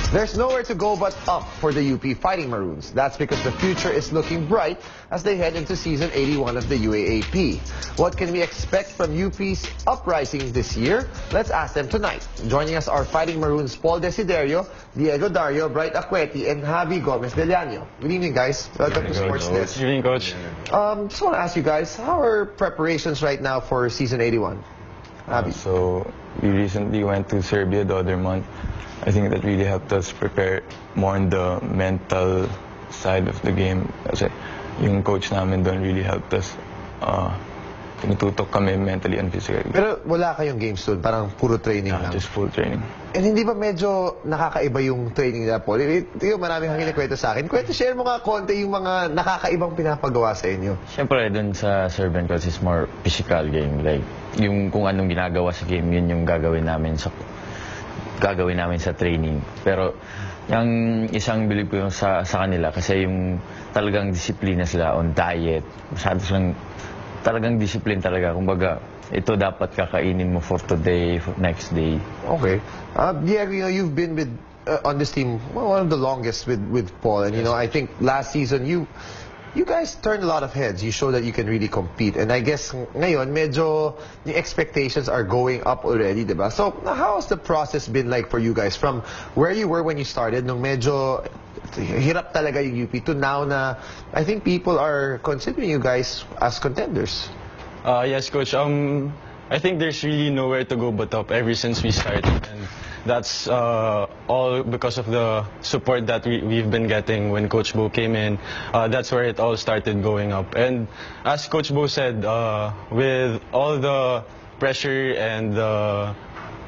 There's nowhere to go but up for the UP Fighting Maroons. That's because the future is looking bright as they head into Season 81 of the UAAP. What can we expect from UP's uprising this year? Let's ask them tonight. Joining us are Fighting Maroons Paul Desiderio, Diego Dario, Bright Akhuetie, and Javi Gomez de Llano. Good evening, guys. Welcome to Sports Desk. Good evening, Coach. Just want to ask you guys, how are preparations right now for Season 81? So we recently went to Serbia the other month. I think that really helped us prepare more on the mental side of the game. Kasi yung coach namin doon really helped us. Tinututok kami mentally and physically. Pero wala kayong games doon, parang puro training lang? Just full training. And hindi ba medyo nakakaiba yung training nila, Paul? Ito maraming hangin na kwento sa akin. Share mo nga konti yung mga nakakaibang pinapagawa sa inyo. Siyempre, dun sa Serbian coach is more physical game. Like, yung kung anong ginagawa sa game, yun yung gagawin namin sa training. Pero, yung isang believe ko yung sa kanila, kasi yung talagang disiplina sila on diet, masyado silang talagang discipline talaga. Kumbaga, ito dapat kakainin mo for today, for next day. Okay. Diego, you've been with on this team one of the longest with Paul, and I think last season you guys turned a lot of heads. You showed that you can really compete, and I guess ngayon medyo the expectations are going up already, diba? So how has the process been like for you guys from where you were when you started, nung medyo hirap talaga yung UP, to now na I think people are considering you guys as contenders? Yes, Coach. I think there's really nowhere to go but up ever since we started, and that's all because of the support that we've been getting when Coach Bo came in. That's where it all started going up. And as Coach Bo said, with all the pressure and the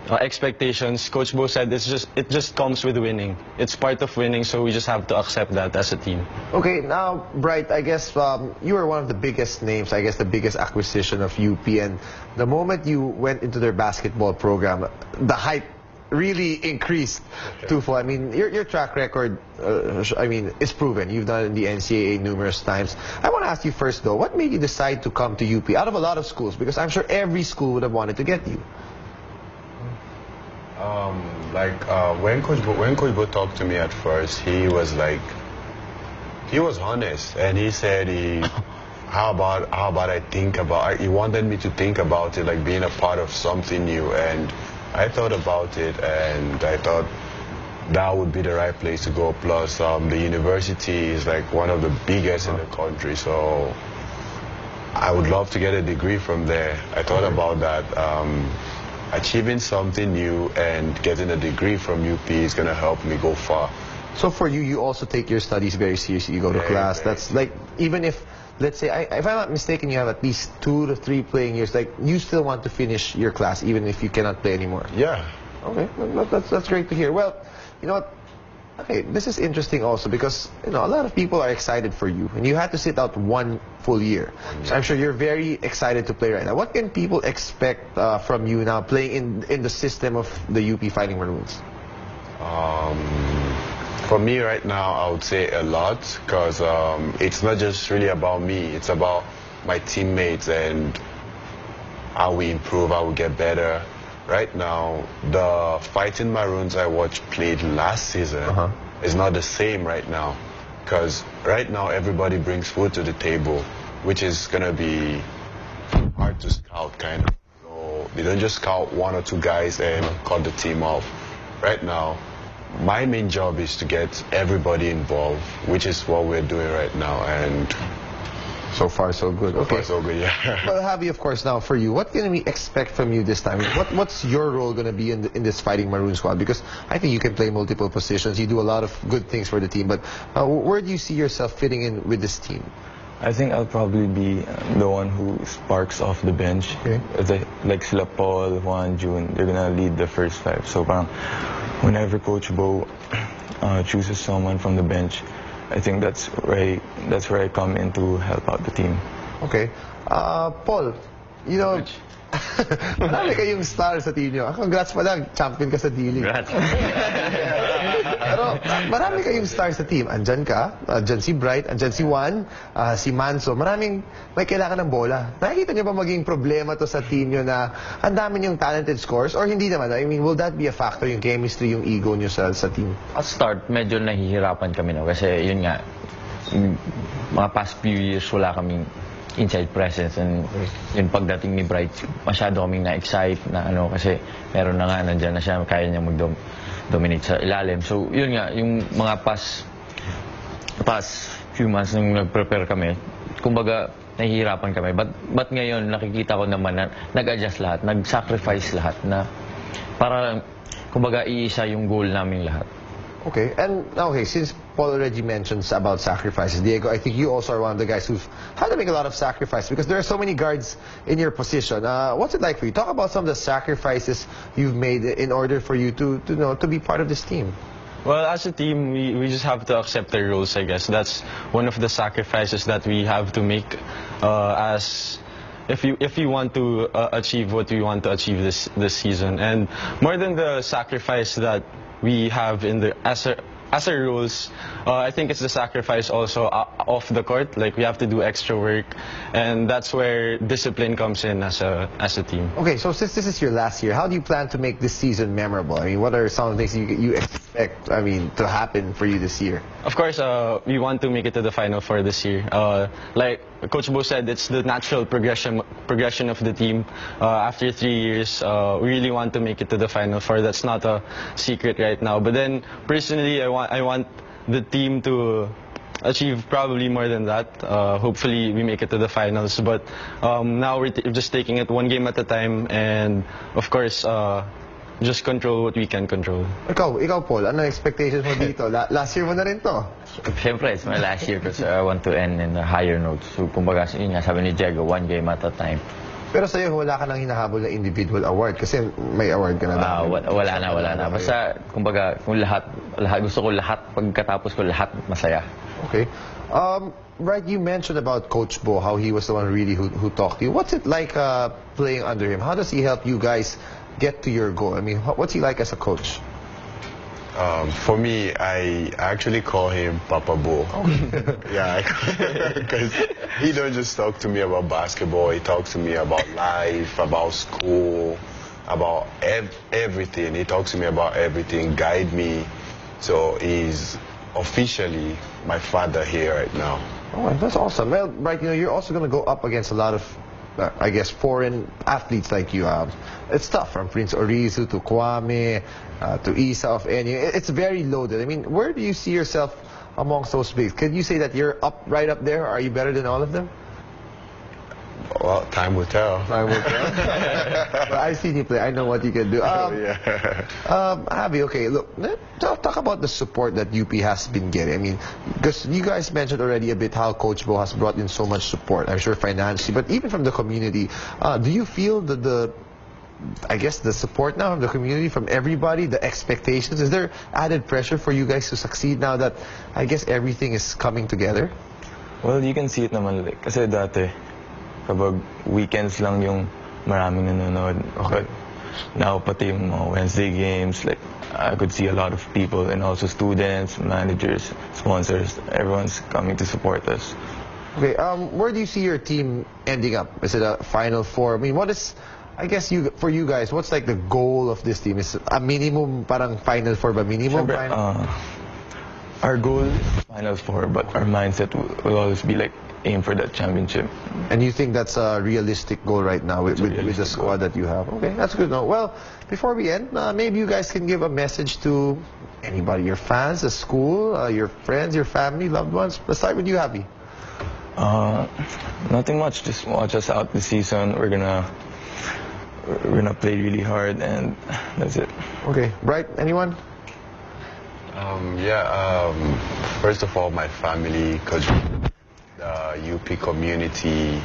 expectations, Coach Bo said it just comes with winning. It's part of winning, so we just have to accept that as a team. Okay, now, Bright, I guess you were one of the biggest names, I guess the biggest acquisition of UP, and the moment you went into their basketball program, the hype really increased twofold. I mean, your track record, is proven. You've done it in the NCAA numerous times. I want to ask you first, though, what made you decide to come to UP out of a lot of schools? Because I'm sure every school would have wanted to get you. When Coach Bo talked to me at first, he was honest, and he said how about I think about, he wanted me to think about it, like being a part of something new, and I thought about it, and I thought that would be the right place to go. Plus, the university is like one of the biggest in the country, so I would love to get a degree from there. I thought about that. Achieving something new and getting a degree from UP is going to help me go far. So for you, you also take your studies very seriously. You go to class. That's like, even if, let's say, if I'm not mistaken, you have at least 2 to 3 playing years, like, you still want to finish your class even if you cannot play anymore. Yeah. Okay, that's great to hear. Well, you know what? Okay, this is interesting also because, a lot of people are excited for you, and you had to sit out 1 full year. So I'm sure you're very excited to play right now. What can people expect from you now playing in the system of the UP Fighting Maroons? For me right now, I would say a lot, because it's not just really about me. It's about my teammates and how we improve, how we get better. Right now, the Fighting Maroons I watched played last season is not the same right now, because right now everybody brings food to the table, which is going to be hard to scout, kind of. So they don't just scout 1 or 2 guys and cut the team off. Right now, my main job is to get everybody involved, which is what we're doing right now, and so far, so good. So far, so good, yeah. Well, Javi, of course, now for you, what can we expect from you this time? What's your role going to be in this Fighting Maroon squad? Because I think you can play multiple positions. You do a lot of good things for the team. But where do you see yourself fitting in with this team? I think I'll probably be the one who sparks off the bench. Okay. Like sila Paul, Juan, June, they're gonna lead the first 5. So parang whenever Coach Bo chooses someone from the bench, I think that's where I come in to help out the team. Okay. Paul, marami kayong stars sa team nyo. Congrats pala, champion ka sa D-League. Congrats. Pero marami kayong stars sa team. Andyan ka, andyan si Bright, andyan si Juan, si Manso. Maraming may kailangan ng bola. Nakikita niyo ba maging problema to sa team niyo na ang dami niyong talented scores? Or hindi naman? I mean, will that be a factor, yung chemistry, yung ego niyo sa team? At start, medyo nahihirapan kami no. Kasi yun nga, mga past few years wala kaming inside presence, and yung pagdating ni Bright, masyado kaming na-excite na ano, kasi meron na nga, nandyan na siya, kaya niya mag-dominate sa ilalim. So yun nga, yung mga past few months nung nag-prepare kami, kumbaga nahihirapan kami. But ngayon, nakikita ko naman na nag-adjust lahat, nag-sacrifice lahat na para kumbaga iisa yung goal naming lahat. Okay, and okay, since Paul already mentions about sacrifices, Diego, I think you also are one of the guys who've had to make a lot of sacrifices because there are so many guards in your position. What's it like for you? Talk about some of the sacrifices you've made in order for you to be part of this team. Well, as a team, we just have to accept our roles, I guess. That's one of the sacrifices that we have to make if you want to achieve what we want to achieve this season. And more than the sacrifice that we have in the as our roles, I think it's the sacrifice also off the court. Like, we have to do extra work, and that's where discipline comes in as a team. Okay, so since this is your last year, how do you plan to make this season memorable? I mean, what are some of the things you expect, I mean, to happen for you this year? Of course, we want to make it to the Final Four this year. Like Coach Bo said, it's the natural progression of the team. After 3 years, we really want to make it to the Final Four. That's not a secret right now. But then, personally, I want the team to achieve probably more than that. Hopefully, we make it to the finals. But now we're just taking it one game at a time, and of course, just control what we can control. Ikaw Paul, ano expectations mo dito? Last year mo na rin to. Siyempre, it's my last year because I want to end in a higher note. So, kumbaga, yun nga, sabi ni Diego, one game at a time. Pero sa'yo, wala ka nang hinahabol na individual award kasi may award ka na. Wala na. Basta, kumbaga, kung lahat, gusto ko lahat, pagkatapos ko lahat, masaya. Okay. Right, you mentioned about Coach Bo, how he was the one really who talked to you. What's it like playing under him? How does he help you guys get to your goal? I mean, what's he like as a coach? For me, I actually call him Papa Bo. Yeah, because he don't just talk to me about basketball. He talks to me about life, about school, about everything. He talks to me about everything, guide me. So he's officially my father here right now. Oh, that's awesome. Well, right, you're also going to go up against a lot of, I guess, foreign athletes like you. It's tough, from Prince Orizu to Kwame to Isa of NU. It's very loaded. I mean, where do you see yourself amongst those bigs? Could you say that you're right up there? Are you better than all of them? Well, time will tell. Time will tell. But I've seen you play. I know what you can do. Yeah. Javi, okay, look, talk about the support that UP has been getting. I mean, because you guys mentioned already a bit how Coach Bo has brought in so much support, I'm sure financially, but even from the community. Do you feel the support now from the community, from everybody, the expectations? Is there added pressure for you guys to succeed now that, I guess, everything is coming together? Well, you can see it naman, like, kasi dati, kapag weekends lang yung maraming nanonood. Okay. Now, pati yung mga Wednesday games, like, I could see a lot of people, and also students, managers, sponsors, everyone's coming to support us. Okay, where do you see your team ending up? Is it a Final Four? I mean, what is, I guess, for you guys, what's like the goal of this team? Is a minimum, parang Final Four ba minimum? Siyempre, our goal is Final Four, but our mindset will always be like, aim for that championship. And you think that's a realistic goal right now with the squad that you have? Okay, that's good. Well, before we end, maybe you guys can give a message to anybody, your fans, the school, your friends, your family, loved ones. Let's start with you, Javi. Nothing much. Just watch us out this season. We're gonna play really hard, and that's it. Okay, Bright, anyone? First of all, my family, Coach, the UP community,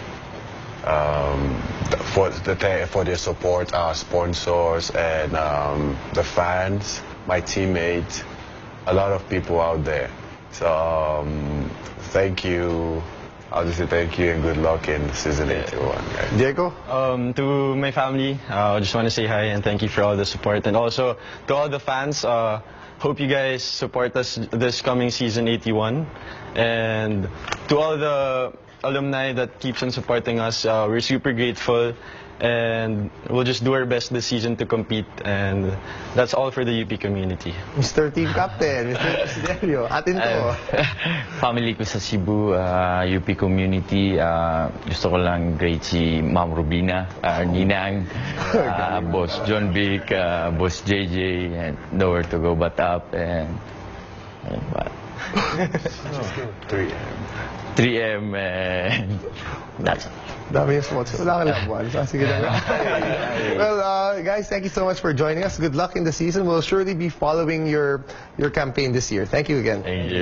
for their support, our sponsors, and the fans, my teammates, a lot of people out there. So thank you. I'll just say thank you and good luck in season 81. Diego? To my family, I just want to say hi and thank you for all the support, and also to all the fans. hope you guys support us this coming season 81. And to all the alumni that keeps on supporting us, we're super grateful. And we'll just do our best this season to compete. And that's all for the UP community. Mr. Team Captain, Mr. Presidencio, atin to. Family ko sa Cebu, UP community, gusto ko lang great si Ma'am Rubina, Ninang, Boss John Vic, Boss JJ, and Nowhere to Go But Up, and what? 3M, and that's it. Dami yung spots. Wala ka lang buwan. Sige na. Well, guys, thank you so much for joining us. Good luck in the season. We'll surely be following your campaign this year. Thank you again. Thank you.